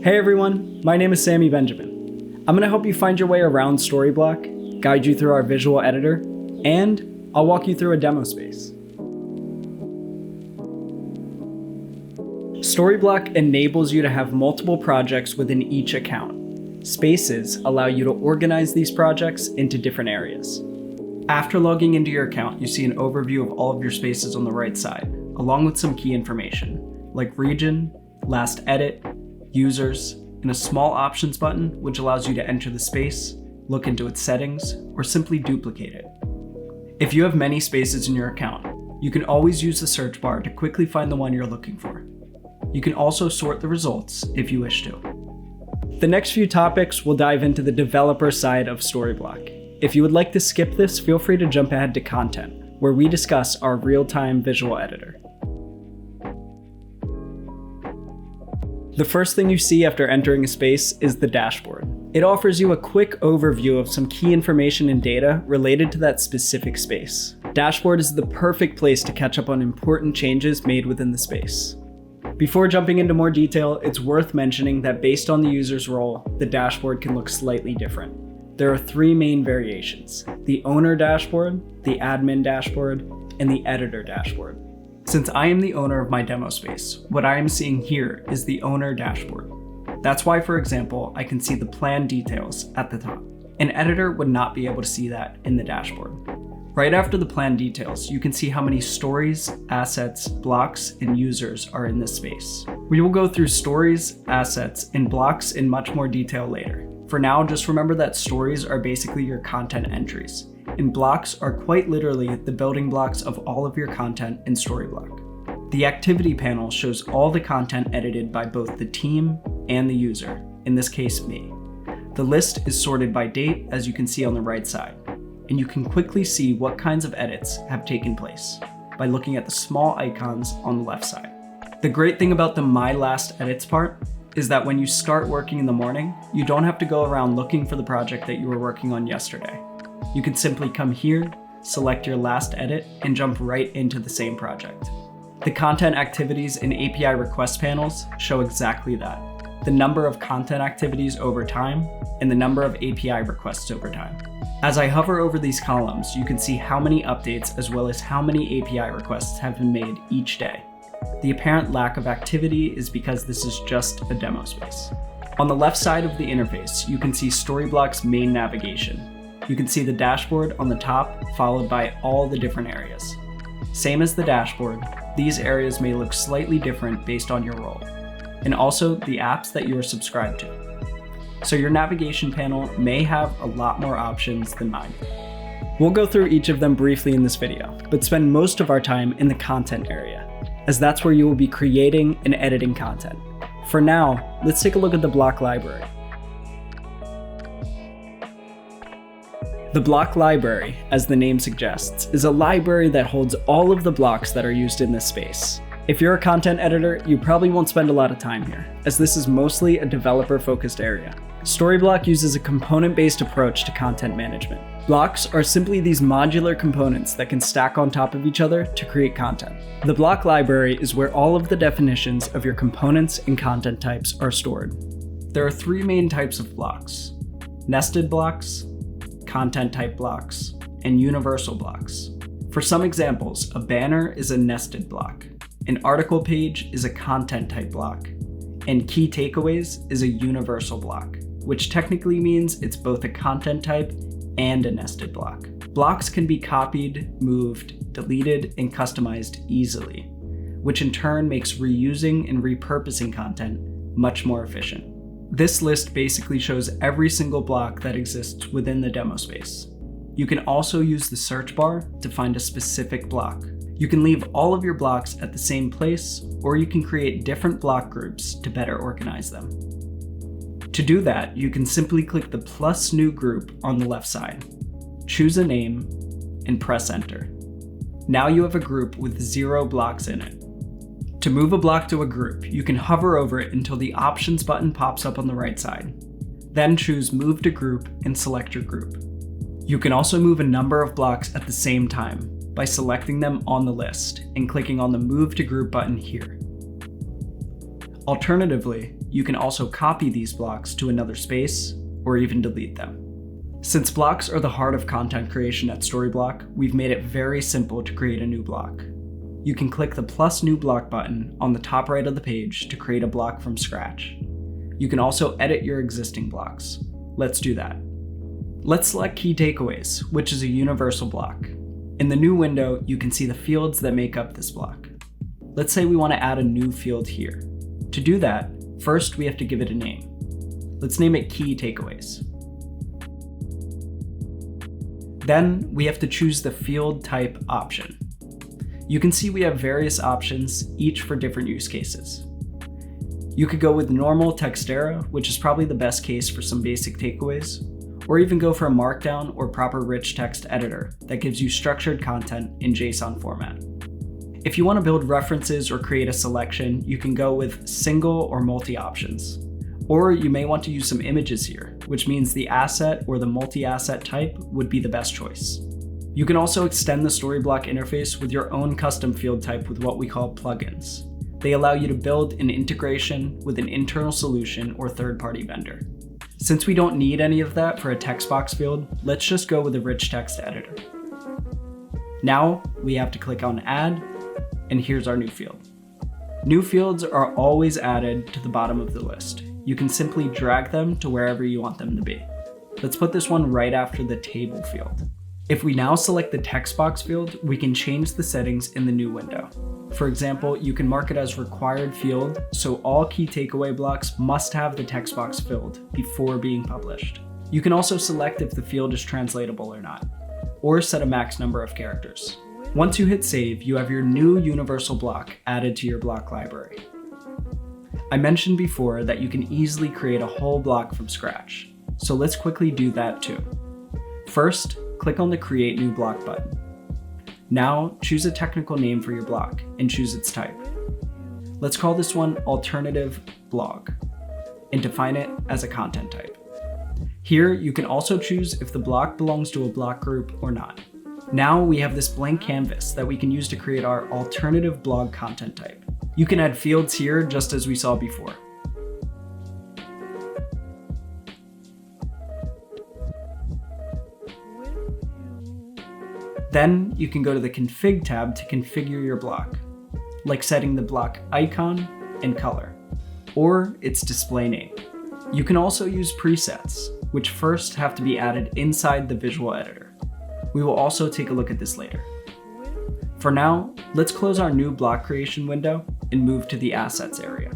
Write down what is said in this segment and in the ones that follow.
Hey everyone, my name is Sammy Benjamin. I'm going to help you find your way around Storyblock, guide you through our visual editor, and I'll walk you through a demo space. Storyblock enables you to have multiple projects within each account. Spaces allow you to organize these projects into different areas. After logging into your account, you see an overview of all of your spaces on the right side, along with some key information, like region, last edit, users, and a small options button which allows you to enter the space, look into its settings, or simply duplicate it. If you have many spaces in your account, you can always use the search bar to quickly find the one you're looking for. You can also sort the results if you wish to. The next few topics will dive into the developer side of Storyblock. If you would like to skip this, feel free to jump ahead to content, where we discuss our real-time visual editor. The first thing you see after entering a space is the dashboard. It offers you a quick overview of some key information and data related to that specific space. Dashboard is the perfect place to catch up on important changes made within the space. Before jumping into more detail, it's worth mentioning that based on the user's role, the dashboard can look slightly different. There are three main variations: the owner dashboard, the admin dashboard, and the editor dashboard. Since I am the owner of my demo space, what I am seeing here is the owner dashboard. That's why, for example, I can see the plan details at the top. An editor would not be able to see that in the dashboard. Right after the plan details, you can see how many stories, assets, blocks, and users are in this space. We will go through stories, assets, and blocks in much more detail later. For now, just remember that stories are basically your content entries, and blocks are quite literally the building blocks of all of your content in Storyblock. The activity panel shows all the content edited by both the team and the user, in this case me. The list is sorted by date, as you can see on the right side, and you can quickly see what kinds of edits have taken place by looking at the small icons on the left side. The great thing about the My Last Edits part is that when you start working in the morning, you don't have to go around looking for the project that you were working on yesterday. You can simply come here, select your last edit, and jump right into the same project. The content activities and API request panels show exactly that: the number of content activities over time and the number of API requests over time. As I hover over these columns, you can see how many updates as well as how many API requests have been made each day. The apparent lack of activity is because this is just a demo space. On the left side of the interface, you can see Storyblock's main navigation. You can see the dashboard on the top, followed by all the different areas. Same as the dashboard, these areas may look slightly different based on your role, and also the apps that you are subscribed to. So your navigation panel may have a lot more options than mine. We'll go through each of them briefly in this video, but spend most of our time in the content area, as that's where you will be creating and editing content. For now, let's take a look at the block library. The block library, as the name suggests, is a library that holds all of the blocks that are used in this space. If you're a content editor, you probably won't spend a lot of time here, as this is mostly a developer-focused area. Storyblock uses a component-based approach to content management. Blocks are simply these modular components that can stack on top of each other to create content. The block library is where all of the definitions of your components and content types are stored. There are three main types of blocks: nested blocks, content type blocks, and universal blocks. For some examples, a banner is a nested block, an article page is a content type block, and key takeaways is a universal block, which technically means it's both a content type and a nested block. Blocks can be copied, moved, deleted, and customized easily, which in turn makes reusing and repurposing content much more efficient. This list basically shows every single block that exists within the demo space. You can also use the search bar to find a specific block. You can leave all of your blocks at the same place, or you can create different block groups to better organize them. To do that, you can simply click the plus new group on the left side, choose a name, and press enter. Now you have a group with 0 blocks in it. To move a block to a group, you can hover over it until the options button pops up on the right side. Then choose Move to Group and select your group. You can also move a number of blocks at the same time by selecting them on the list and clicking on the Move to Group button here. Alternatively, you can also copy these blocks to another space or even delete them. Since blocks are the heart of content creation at Storyblok, we've made it very simple to create a new block. You can click the plus new block button on the top right of the page to create a block from scratch. You can also edit your existing blocks. Let's do that. Let's select Key Takeaways, which is a universal block. In the new window, you can see the fields that make up this block. Let's say we want to add a new field here. To do that, first we have to give it a name. Let's name it Key Takeaways. Then we have to choose the field type option. You can see we have various options, each for different use cases. You could go with normal Textera, which is probably the best case for some basic takeaways, or even go for a Markdown or proper rich text editor that gives you structured content in JSON format. If you want to build references or create a selection, you can go with single or multi options. Or you may want to use some images here, which means the asset or the multi-asset type would be the best choice. You can also extend the Storyblok interface with your own custom field type with what we call plugins. They allow you to build an integration with an internal solution or third-party vendor. Since we don't need any of that for a text box field, let's just go with a rich text editor. Now we have to click on Add, and here's our new field. New fields are always added to the bottom of the list. You can simply drag them to wherever you want them to be. Let's put this one right after the table field. If we now select the text box field, we can change the settings in the new window. For example, you can mark it as required field, so all key takeaway blocks must have the text box filled before being published. You can also select if the field is translatable or not, or set a max number of characters. Once you hit save, you have your new universal block added to your block library. I mentioned before that you can easily create a whole block from scratch, so let's quickly do that too. First, click on the Create New Block button. Now, choose a technical name for your block and choose its type. Let's call this one Alternative Blog and define it as a content type. Here, you can also choose if the block belongs to a block group or not. Now we have this blank canvas that we can use to create our alternative blog content type. You can add fields here just as we saw before. Then you can go to the Config tab to configure your block, like setting the block icon and color, or its display name. You can also use presets, which first have to be added inside the visual editor. We will also take a look at this later. For now, let's close our new block creation window and move to the assets area.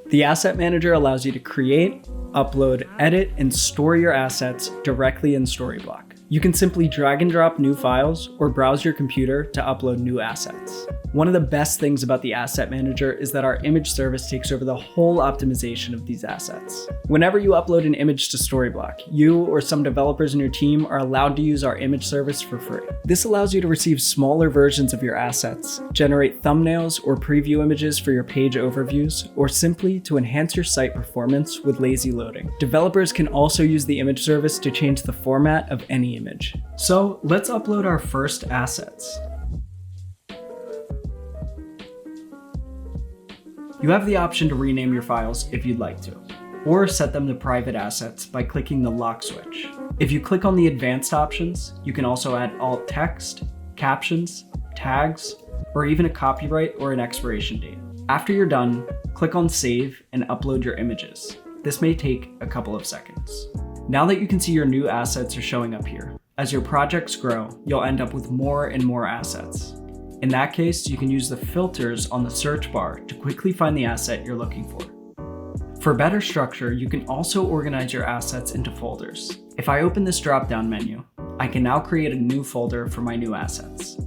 The Asset Manager allows you to create, upload, edit, and store your assets directly in Storyblok. You can simply drag and drop new files or browse your computer to upload new assets. One of the best things about the Asset Manager is that our image service takes over the whole optimization of these assets. Whenever you upload an image to Storyblok, you or some developers in your team are allowed to use our image service for free. This allows you to receive smaller versions of your assets, generate thumbnails or preview images for your page overviews, or simply to enhance your site performance with lazy loading. Developers can also use the image service to change the format of any image. So let's upload our first assets. You have the option to rename your files if you'd like to, or set them to private assets by clicking the lock switch. If you click on the advanced options, you can also add alt text, captions, tags, or even a copyright or an expiration date. After you're done, click on save and upload your images. This may take a couple of seconds. Now that you can see your new assets are showing up here, as your projects grow, you'll end up with more and more assets. In that case, you can use the filters on the search bar to quickly find the asset you're looking for. For better structure, you can also organize your assets into folders. If I open this drop-down menu, I can now create a new folder for my new assets.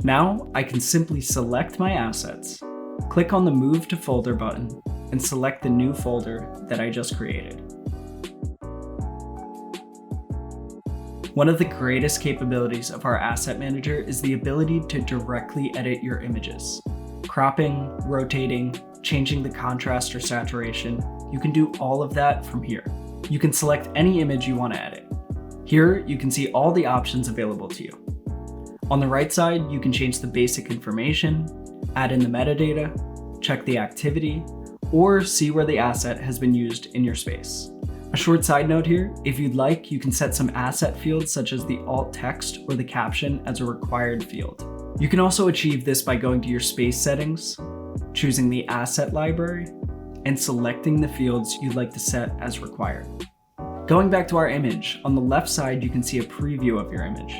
Now, I can simply select my assets, click on the Move to Folder button, and select the new folder that I just created. One of the greatest capabilities of our Asset Manager is the ability to directly edit your images. Cropping, rotating, changing the contrast or saturation, you can do all of that from here. You can select any image you want to edit. Here, you can see all the options available to you. On the right side, you can change the basic information, add in the metadata, check the activity, or see where the asset has been used in your space. A short side note here, if you'd like, you can set some asset fields such as the alt text or the caption as a required field. You can also achieve this by going to your space settings, choosing the asset library, and selecting the fields you'd like to set as required. Going back to our image, on the left side you can see a preview of your image.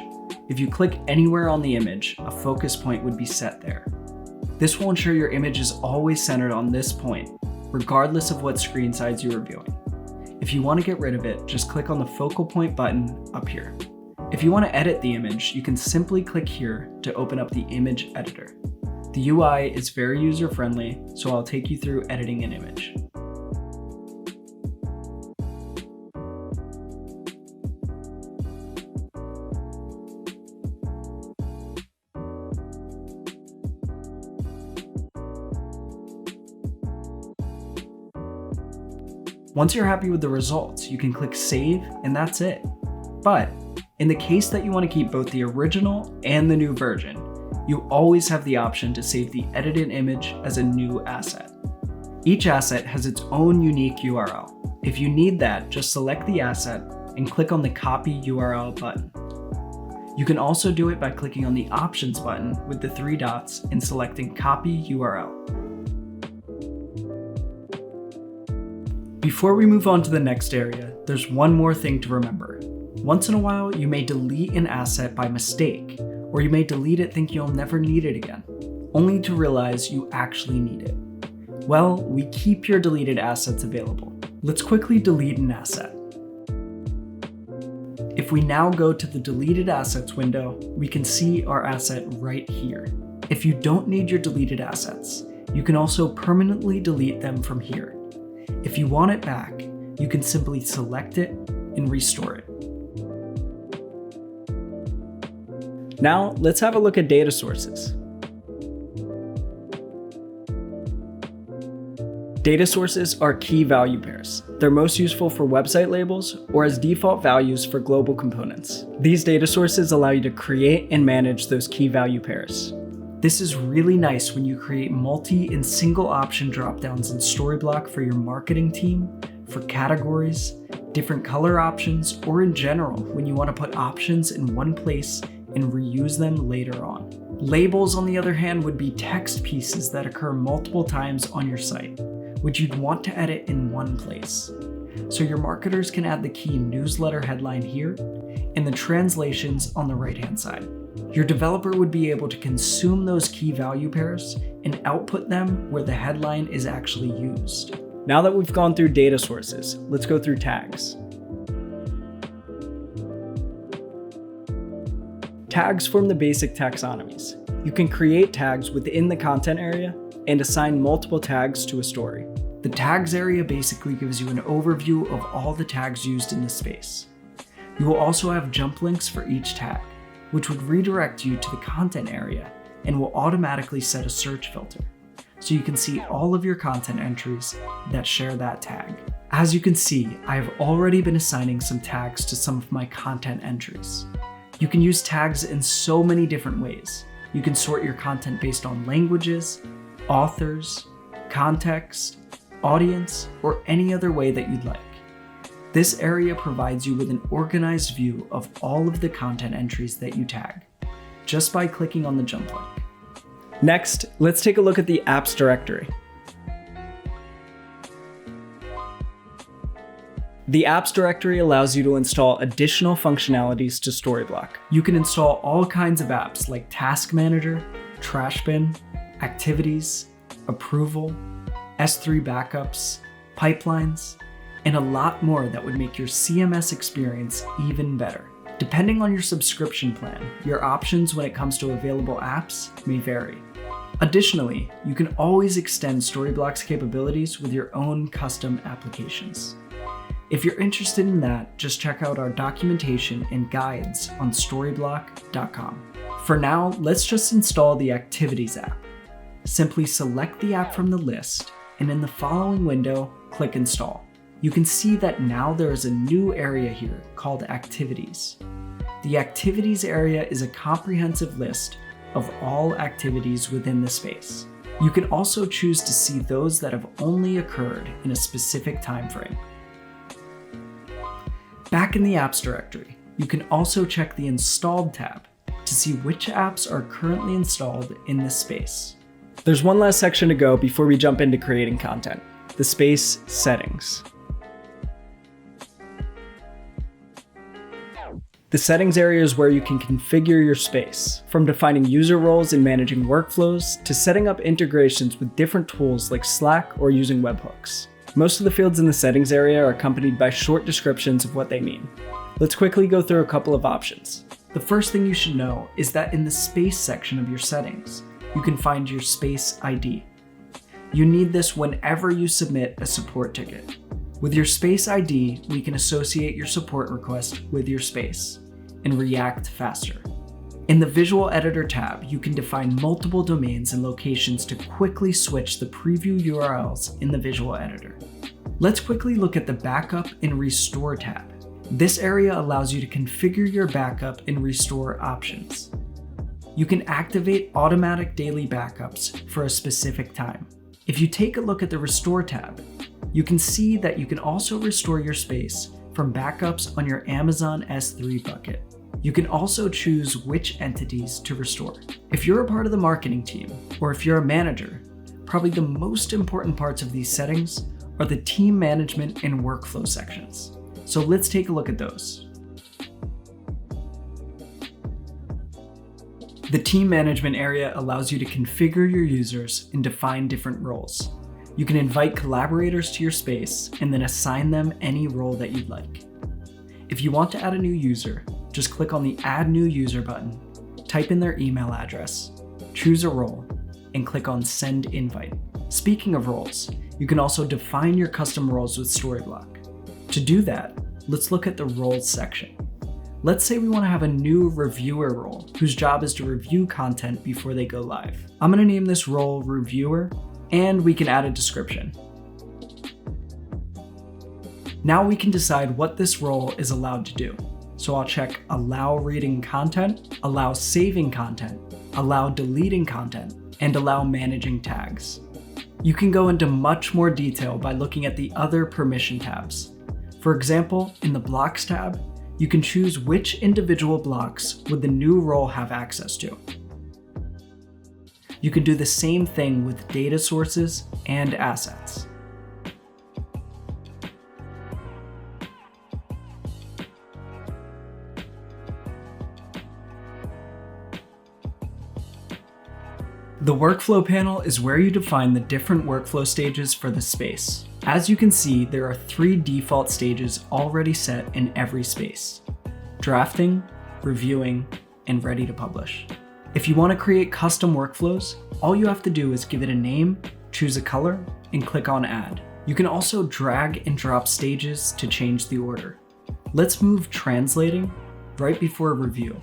If you click anywhere on the image, a focus point would be set there. This will ensure your image is always centered on this point, regardless of what screen size you are viewing. If you want to get rid of it, just click on the focal point button up here. If you want to edit the image, you can simply click here to open up the image editor. The UI is very user-friendly, so I'll take you through editing an image. Once you're happy with the results, you can click Save, and that's it. But in the case that you want to keep both the original and the new version, you always have the option to save the edited image as a new asset. Each asset has its own unique URL. If you need that, just select the asset and click on the Copy URL button. You can also do it by clicking on the Options button with the 3 dots and selecting Copy URL. Before we move on to the next area, there's one more thing to remember. Once in a while, you may delete an asset by mistake, or you may delete it thinking you'll never need it again, only to realize you actually need it. Well, we keep your deleted assets available. Let's quickly delete an asset. If we now go to the Deleted Assets window, we can see our asset right here. If you don't need your deleted assets, you can also permanently delete them from here. If you want it back, you can simply select it and restore it. Now, let's have a look at data sources. Data sources are key value pairs. They're most useful for website labels or as default values for global components. These data sources allow you to create and manage those key value pairs. This is really nice when you create multi and single option dropdowns in Storyblok for your marketing team, for categories, different color options, or in general when you want to put options in one place and reuse them later on. Labels, on the other hand, would be text pieces that occur multiple times on your site, which you'd want to edit in one place. So your marketers can add the key newsletter headline here and the translations on the right-hand side. Your developer would be able to consume those key value pairs and output them where the headline is actually used. Now that we've gone through data sources, let's go through tags. Tags form the basic taxonomies. You can create tags within the content area and assign multiple tags to a story. The tags area basically gives you an overview of all the tags used in the space. You will also have jump links for each tag, which would redirect you to the content area and will automatically set a search filter, so you can see all of your content entries that share that tag. As you can see, I have already been assigning some tags to some of my content entries. You can use tags in so many different ways. You can sort your content based on languages, authors, context, audience, or any other way that you'd like. This area provides you with an organized view of all of the content entries that you tag, just by clicking on the jump link. Next, let's take a look at the apps directory. The apps directory allows you to install additional functionalities to Storyblok. You can install all kinds of apps like Task Manager, Trashbin, Activities, Approval, S3 backups, pipelines, and a lot more that would make your CMS experience even better. Depending on your subscription plan, your options when it comes to available apps may vary. Additionally, you can always extend Storyblok's capabilities with your own custom applications. If you're interested in that, just check out our documentation and guides on storyblok.com. For now, let's just install the Activities app. Simply select the app from the list, and in the following window, click Install. You can see that now there is a new area here called Activities. The activities area is a comprehensive list of all activities within the space. You can also choose to see those that have only occurred in a specific time frame. Back in the apps directory, you can also check the Installed tab to see which apps are currently installed in this space. There's one last section to go before we jump into creating content: the space settings. The settings area is where you can configure your space, from defining user roles and managing workflows to setting up integrations with different tools like Slack or using webhooks. Most of the fields in the settings area are accompanied by short descriptions of what they mean. Let's quickly go through a couple of options. The first thing you should know is that in the space section of your settings, you can find your space ID. You need this whenever you submit a support ticket. With your space ID, we can associate your support request with your space and react faster. In the Visual Editor tab, you can define multiple domains and locations to quickly switch the preview URLs in the Visual Editor. Let's quickly look at the Backup and Restore tab. This area allows you to configure your backup and restore options. You can activate automatic daily backups for a specific time. If you take a look at the Restore tab, you can see that you can also restore your space from backups on your Amazon S3 bucket. You can also choose which entities to restore. If you're a part of the marketing team, or if you're a manager, probably the most important parts of these settings are the team management and workflow sections. So let's take a look at those. The team management area allows you to configure your users and define different roles. You can invite collaborators to your space and then assign them any role that you'd like. If you want to add a new user, just click on the Add New User button, type in their email address, choose a role, and click on Send Invite. Speaking of roles, you can also define your custom roles with Storyblok. To do that, let's look at the Roles section. Let's say we want to have a new reviewer role whose job is to review content before they go live. I'm going to name this role Reviewer, and we can add a description. Now we can decide what this role is allowed to do. So I'll check Allow Reading Content, Allow Saving Content, Allow Deleting Content, and Allow Managing Tags. You can go into much more detail by looking at the other permission tabs. For example, in the Blocks tab, you can choose which individual blocks would the new role have access to. You can do the same thing with data sources and assets. The Workflow panel is where you define the different workflow stages for the space. As you can see, there are 3 default stages already set in every space: drafting, reviewing, and ready to publish. If you want to create custom workflows, all you have to do is give it a name, choose a color, and click on Add. You can also drag and drop stages to change the order. Let's move translating right before review.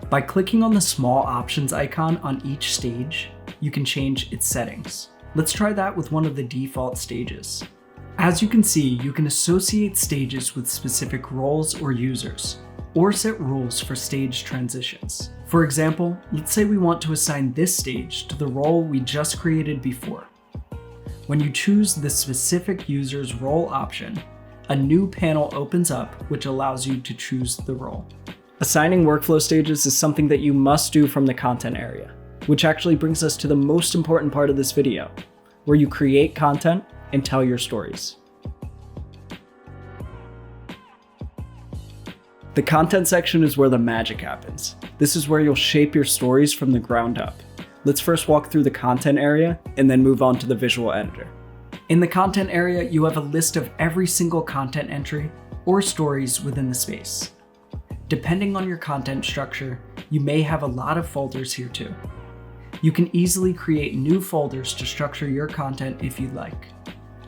By clicking on the small options icon on each stage, you can change its settings. Let's try that with one of the default stages. As you can see, you can associate stages with specific roles or users, or set rules for stage transitions. For example, let's say we want to assign this stage to the role we just created before. When you choose the specific user's role option, a new panel opens up which allows you to choose the role. Assigning workflow stages is something that you must do from the content area, which actually brings us to the most important part of this video, where you create content and tell your stories. The content section is where the magic happens. This is where you'll shape your stories from the ground up. Let's first walk through the content area and then move on to the visual editor. In the content area, you have a list of every single content entry or stories within the space. Depending on your content structure, you may have a lot of folders here too. You can easily create new folders to structure your content if you'd like.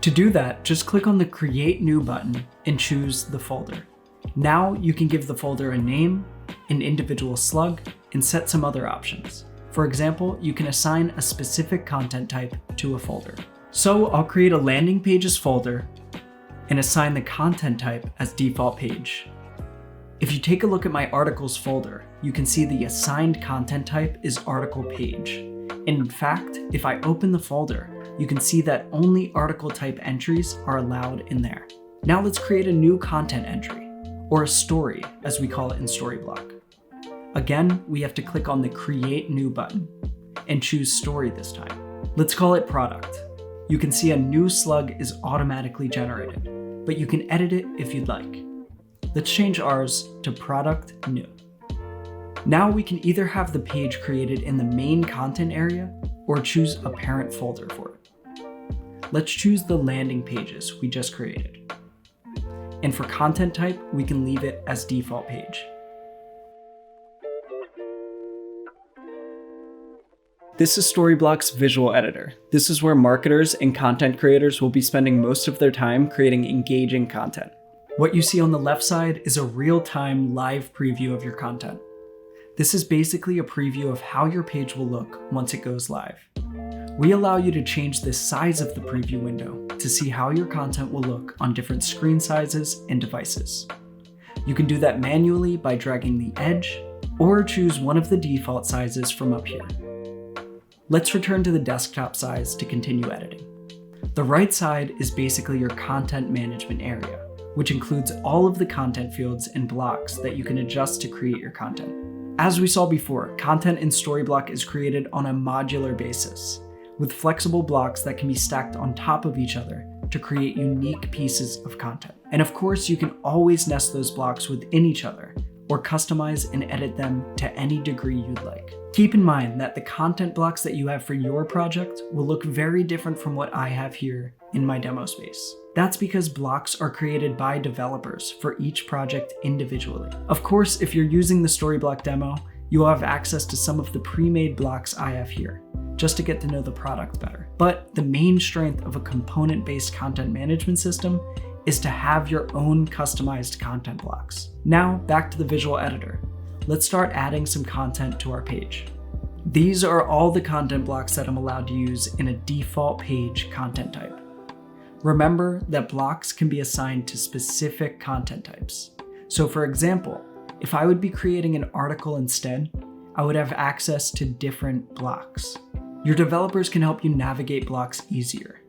To do that, just click on the Create New button and choose the folder. Now you can give the folder a name, an individual slug, and set some other options. For example, you can assign a specific content type to a folder. So I'll create a landing pages folder and assign the content type as default page. If you take a look at my articles folder, you can see the assigned content type is article page. And in fact, if I open the folder, you can see that only article type entries are allowed in there. Now let's create a new content entry, or a story as we call it in Storyblock. Again, we have to click on the Create New button and choose Story this time. Let's call it Product. You can see a new slug is automatically generated, but you can edit it if you'd like. Let's change ours to Product New. Now we can either have the page created in the main content area or choose a parent folder for it. Let's choose the landing pages we just created. And for content type, we can leave it as default page. This is Storyblock's visual editor. This is where marketers and content creators will be spending most of their time creating engaging content. What you see on the left side is a real-time live preview of your content. This is basically a preview of how your page will look once it goes live. We allow you to change the size of the preview window to see how your content will look on different screen sizes and devices. You can do that manually by dragging the edge, or choose one of the default sizes from up here. Let's return to the desktop size to continue editing. The right side is basically your content management area, which includes all of the content fields and blocks that you can adjust to create your content. As we saw before, content in Storyblock is created on a modular basis, with flexible blocks that can be stacked on top of each other to create unique pieces of content. And of course, you can always nest those blocks within each other, or customize and edit them to any degree you'd like. Keep in mind that the content blocks that you have for your project will look very different from what I have here in my demo space. That's because blocks are created by developers for each project individually. Of course, if you're using the Storyblock demo, you will have access to some of the pre-made blocks I have here, just to get to know the product better. But the main strength of a component-based content management system is to have your own customized content blocks. Now, back to the visual editor. Let's start adding some content to our page. These are all the content blocks that I'm allowed to use in a default page content type. Remember that blocks can be assigned to specific content types. So for example, if I would be creating an article instead, I would have access to different blocks. Your developers can help you navigate blocks easier.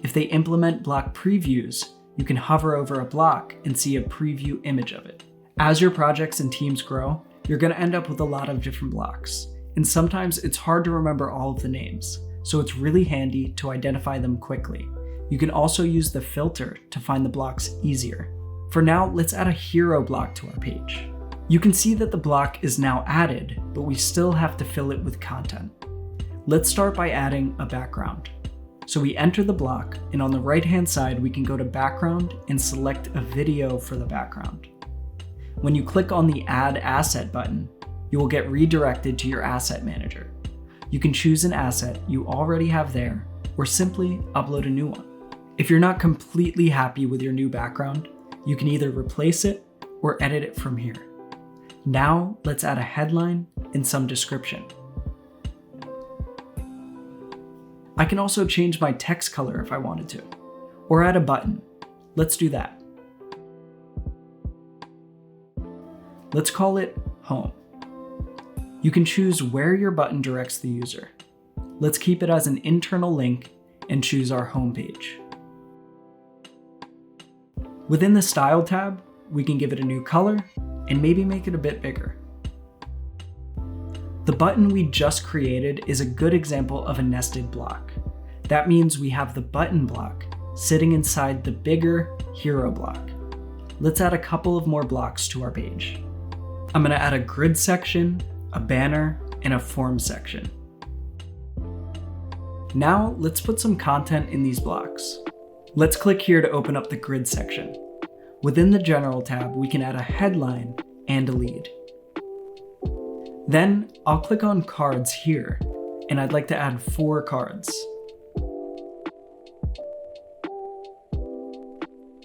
If they implement block previews, you can hover over a block and see a preview image of it. As your projects and teams grow, you're going to end up with a lot of different blocks, and sometimes it's hard to remember all of the names, so it's really handy to identify them quickly. You can also use the filter to find the blocks easier. For now, let's add a hero block to our page. You can see that the block is now added, but we still have to fill it with content. Let's start by adding a background. So we enter the block, and on the right-hand side, we can go to background and select a video for the background. When you click on the Add Asset button, you will get redirected to your asset manager. You can choose an asset you already have there, or simply upload a new one. If you're not completely happy with your new background, you can either replace it or edit it from here. Now, let's add a headline and some description. I can also change my text color if I wanted to, or add a button. Let's do that. Let's call it Home. You can choose where your button directs the user. Let's keep it as an internal link and choose our home page. Within the Style tab, we can give it a new color and maybe make it a bit bigger. The button we just created is a good example of a nested block. That means we have the button block sitting inside the bigger hero block. Let's add a couple of more blocks to our page. I'm going to add a grid section, a banner, and a form section. Now let's put some content in these blocks. Let's click here to open up the grid section. Within the General tab, we can add a headline and a lead. Then I'll click on Cards here, and I'd like to add 4 cards.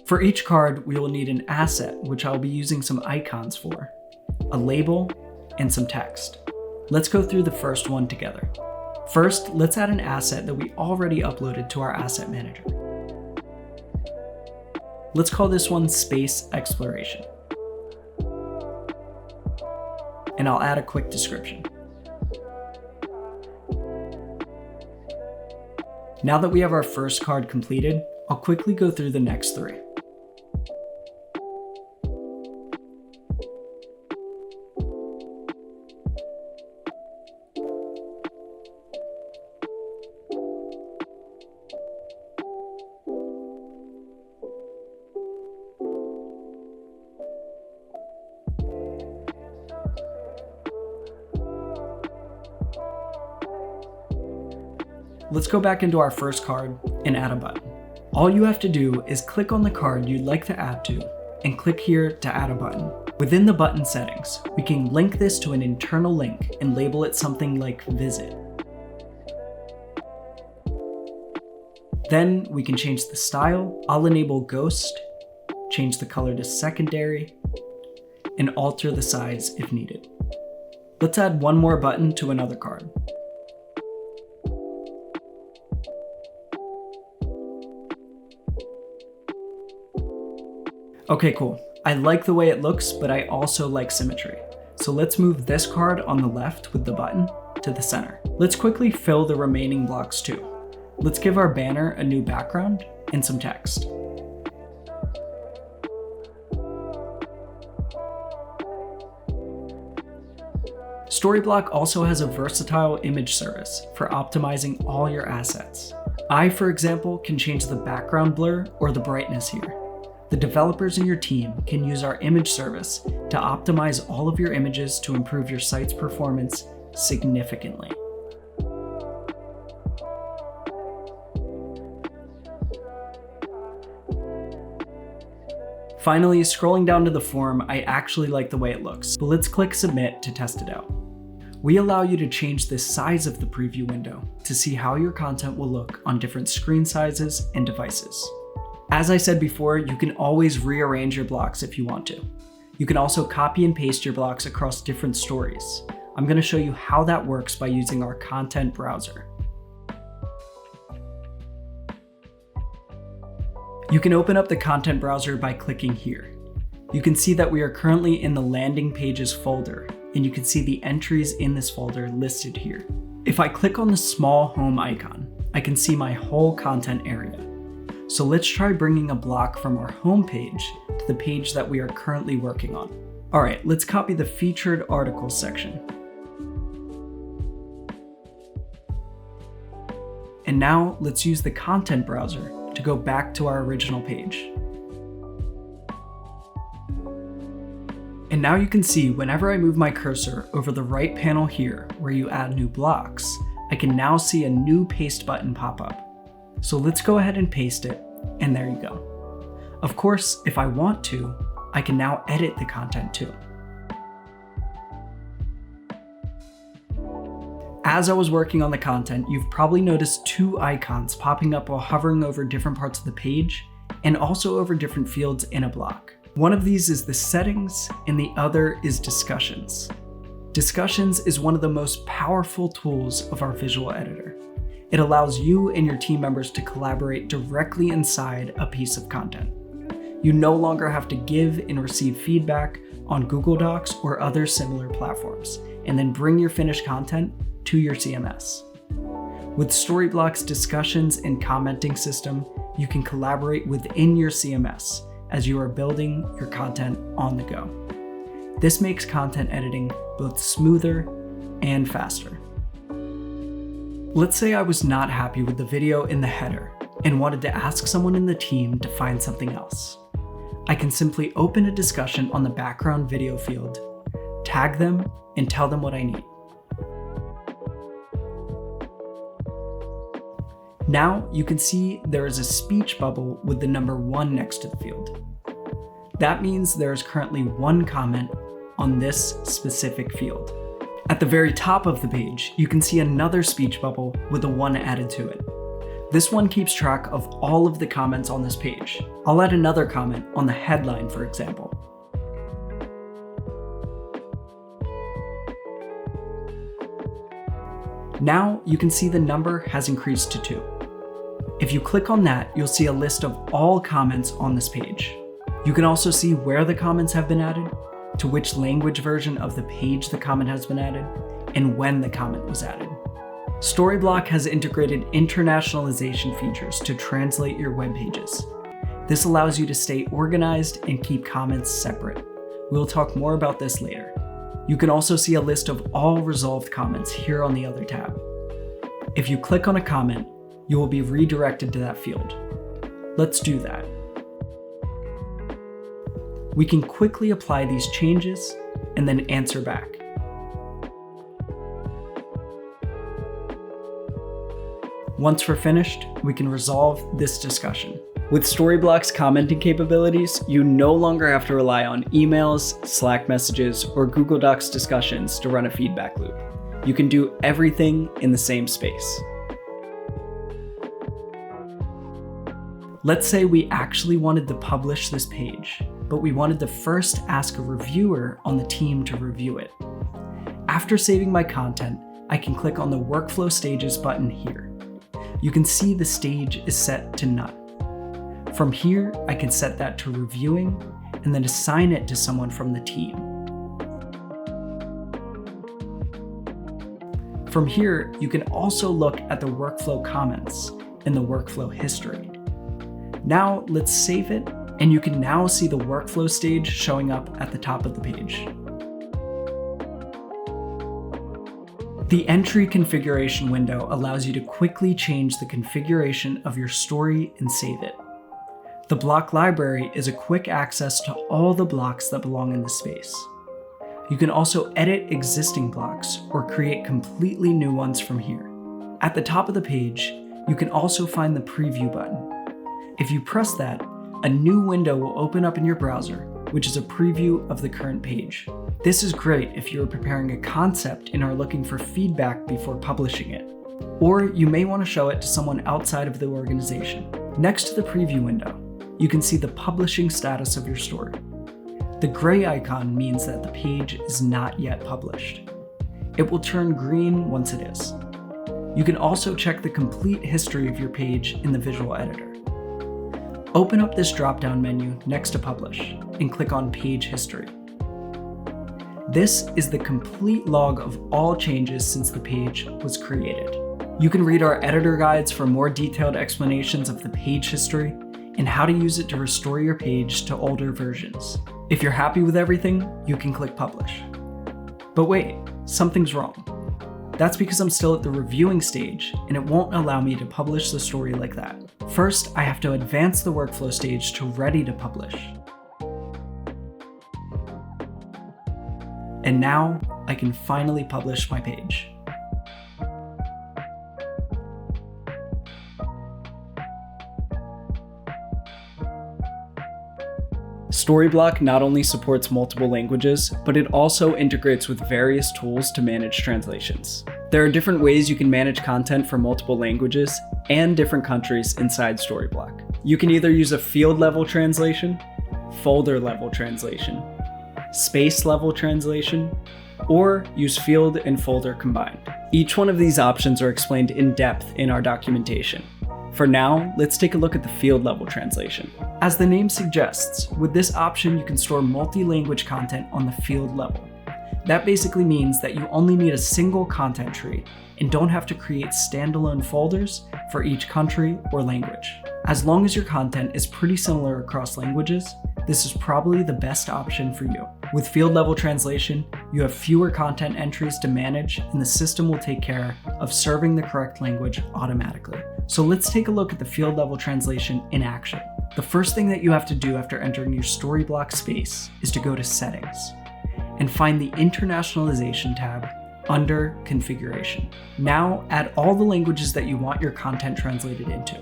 For each card, we will need an asset, which I'll be using some icons for, a label, and some text. Let's go through the first one together. First, let's add an asset that we already uploaded to our asset manager. Let's call this one Space Exploration. and I'll add a quick description. Now that we have our first card completed, I'll quickly go through the next 3. Let's go back into our first card and add a button. All you have to do is click on the card you'd like to add to and click here to add a button. Within the button settings, we can link this to an internal link and label it something like visit. Then we can change the style. I'll enable ghost, change the color to secondary, and alter the size if needed. Let's add one more button to another card. Okay, cool. I like the way it looks, but I also like symmetry. So let's move this card on the left with the button to the center. Let's quickly fill the remaining blocks too. Let's give our banner a new background and some text. Storyblock also has a versatile image service for optimizing all your assets. I, for example, can change the background blur or the brightness here. The developers in your team can use our image service to optimize all of your images to improve your site's performance significantly. Finally, scrolling down to the form, I actually like the way it looks, but let's click submit to test it out. We allow you to change the size of the preview window to see how your content will look on different screen sizes and devices. As I said before, you can always rearrange your blocks if you want to. You can also copy and paste your blocks across different stories. I'm going to show you how that works by using our content browser. You can open up the content browser by clicking here. You can see that we are currently in the landing pages folder, and you can see the entries in this folder listed here. If I click on the small home icon, I can see my whole content area. So let's try bringing a block from our home page to the page that we are currently working on. All right, let's copy the featured articles section. And now let's use the content browser to go back to our original page. And now you can see whenever I move my cursor over the right panel here where you add new blocks, I can now see a new paste button pop up. So let's go ahead and paste it, and there you go. Of course, if I want to, I can now edit the content too. As I was working on the content, you've probably noticed 2 icons popping up while hovering over different parts of the page, and also over different fields in a block. One of these is the settings, and the other is discussions. Discussions is one of the most powerful tools of our visual editor. It allows you and your team members to collaborate directly inside a piece of content. You no longer have to give and receive feedback on Google Docs or other similar platforms, and then bring your finished content to your CMS. With Storyblock's discussions and commenting system, you can collaborate within your CMS as you are building your content on the go. This makes content editing both smoother and faster. Let's say I was not happy with the video in the header and wanted to ask someone in the team to find something else. I can simply open a discussion on the background video field, tag them, and tell them what I need. Now you can see there is a speech bubble with the number 1 next to the field. That means there is currently 1 comment on this specific field. At the very top of the page, you can see another speech bubble with a 1 added to it. This one keeps track of all of the comments on this page. I'll add another comment on the headline, for example. Now you can see the number has increased to 2. If you click on that, you'll see a list of all comments on this page. You can also see where the comments have been added, to which language version of the page the comment has been added, and when the comment was added. Storyblok has integrated internationalization features to translate your web pages. This allows you to stay organized and keep comments separate. We'll talk more about this later. You can also see a list of all resolved comments here on the other tab. If you click on a comment, you will be redirected to that field. Let's do that. We can quickly apply these changes and then answer back. Once we're finished, we can resolve this discussion. With Storyblok's commenting capabilities, you no longer have to rely on emails, Slack messages, or Google Docs discussions to run a feedback loop. You can do everything in the same space. Let's say we actually wanted to publish this page, but we wanted to first ask a reviewer on the team to review it. After saving my content, I can click on the Workflow Stages button here. You can see the stage is set to none. From here, I can set that to reviewing and then assign it to someone from the team. From here, you can also look at the workflow comments and the workflow history. Now let's save it, and you can now see the workflow stage showing up at the top of the page. The entry configuration window allows you to quickly change the configuration of your story and save it. The block library is a quick access to all the blocks that belong in the space. You can also edit existing blocks or create completely new ones from here. At the top of the page, you can also find the preview button. If you press that, a new window will open up in your browser, which is a preview of the current page. This is great if you are preparing a concept and are looking for feedback before publishing it. Or you may want to show it to someone outside of the organization. Next to the preview window, you can see the publishing status of your story. The gray icon means that the page is not yet published. It will turn green once it is. You can also check the complete history of your page in the visual editor. Open up this drop-down menu next to Publish and click on Page History. This is the complete log of all changes since the page was created. You can read our editor guides for more detailed explanations of the page history and how to use it to restore your page to older versions. If you're happy with everything, you can click Publish. But wait, something's wrong. That's because I'm still at the reviewing stage and it won't allow me to publish the story like that. First, I have to advance the workflow stage to ready to publish. And now I can finally publish my page. Storyblok not only supports multiple languages, but it also integrates with various tools to manage translations. There are different ways you can manage content for multiple languages and different countries inside Storyblok. You can either use a field level translation, folder level translation, space level translation, or use field and folder combined. Each one of these options are explained in depth in our documentation. For now, let's take a look at the field level translation. As the name suggests, with this option you can store multi-language content on the field level. That basically means that you only need a single content tree and don't have to create standalone folders for each country or language. As long as your content is pretty similar across languages, this is probably the best option for you. With field level translation, you have fewer content entries to manage and the system will take care of serving the correct language automatically. So let's take a look at the field level translation in action. The first thing that you have to do after entering your Storyblok space is to go to Settings and find the Internationalization tab under Configuration. Now add all the languages that you want your content translated into.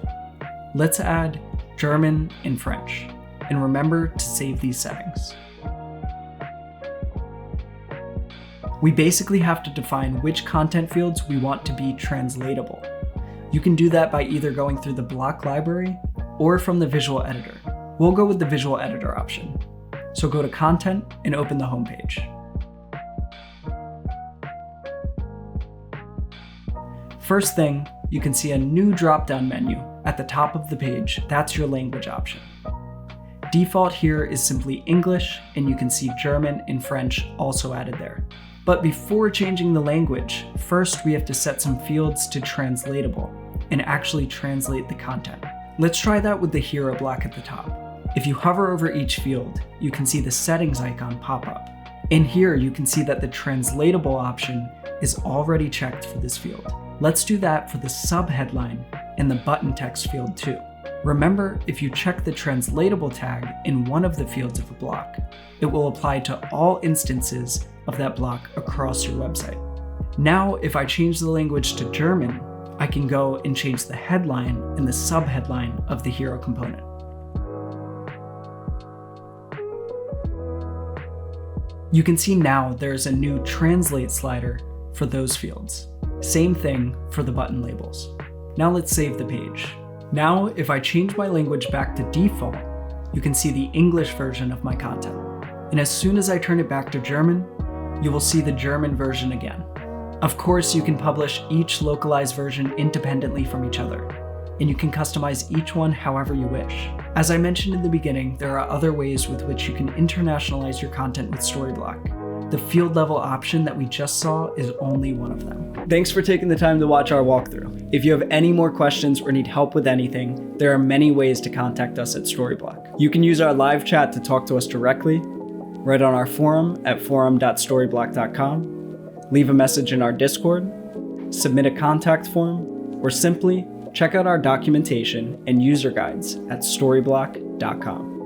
Let's add German and French, and remember to save these settings. We basically have to define which content fields we want to be translatable. You can do that by either going through the block library or from the visual editor. We'll go with the visual editor option. So go to Content and open the home page. First thing, you can see a new drop-down menu at the top of the page. That's your language option. Default here is simply English, and you can see German and French also added there. But before changing the language, first we have to set some fields to translatable and actually translate the content. Let's try that with the hero block at the top. If you hover over each field, you can see the settings icon pop up. In here, you can see that the translatable option is already checked for this field. Let's do that for the subheadline and the button text field too. Remember, if you check the translatable tag in one of the fields of a block, it will apply to all instances of that block across your website. Now, if I change the language to German, I can go and change the headline and the subheadline of the hero component. You can see now there's a new translate slider for those fields. Same thing for the button labels. Now let's save the page. Now, if I change my language back to default, you can see the English version of my content. And as soon as I turn it back to German, you will see the German version again. Of course, you can publish each localized version independently from each other, and you can customize each one however you wish. As I mentioned in the beginning, there are other ways with which you can internationalize your content with Storyblock. The field level option that we just saw is only one of them. Thanks for taking the time to watch our walkthrough. If you have any more questions or need help with anything, there are many ways to contact us at Storyblock. You can use our live chat to talk to us directly, write on our forum at forum.storyblock.com, leave a message in our Discord, submit a contact form, or simply check out our documentation and user guides at storyblock.com.